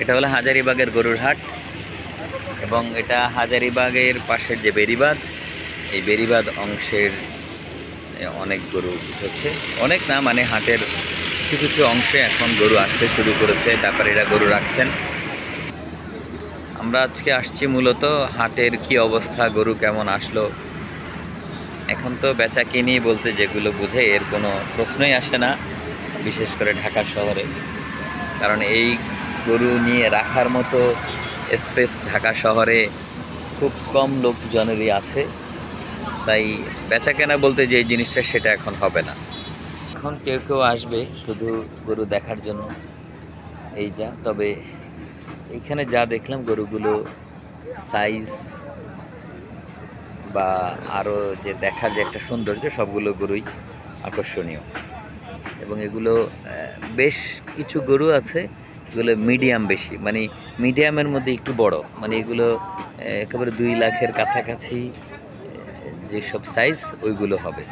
এটা হলো হাজারীবাগের গরুর হাট এবং এটা হাজারীবাগের পাশের যে বেড়িবাঁধ, এই বেড়িবাঁধ অংশের অনেক গরু হচ্ছে, অনেক না মানে হাটের কিছু কিছু অংশে এখন গরু আসতে শুরু করেছে, ব্যাপারীরা গরু রাখছেন। আমরা আজকে আসছি মূলত হাটের কি অবস্থা, গরু কেমন আসলো। এখন তো বেচা কিনি বলতে যেগুলো বুঝে এর কোনো প্রশ্নই আসে না, বিশেষ করে ঢাকা শহরে, কারণ এই গরু নিয়ে রাখার মতো স্পেস ঢাকা শহরে খুব কম লোকজনেরই আছে। তাই বেচা কেনা বলতে যে জিনিসটা সেটা এখন হবে না। এখন কেউ কেউ আসবে শুধু গরু দেখার জন্য, এই যা। তবে এইখানে যা দেখলাম গরুগুলো সাইজ বা আরও যে দেখার যে একটা সৌন্দর্য, সবগুলো গরুই আকর্ষণীয়। এবং এগুলো বেশ কিছু গরু আছে এগুলো মিডিয়াম বেশি, মানে মিডিয়ামের মধ্যে একটু বড়, মানে এগুলো একেবারে 2 লাখের কাছাকাছি যেসব সাইজ ওইগুলো হবে।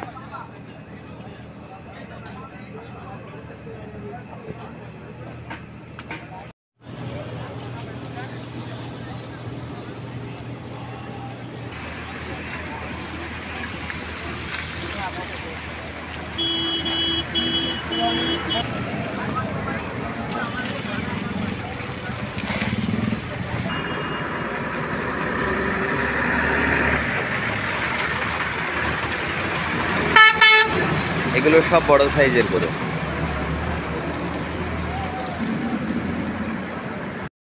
এগুলো সব বড় সাইজের গরু।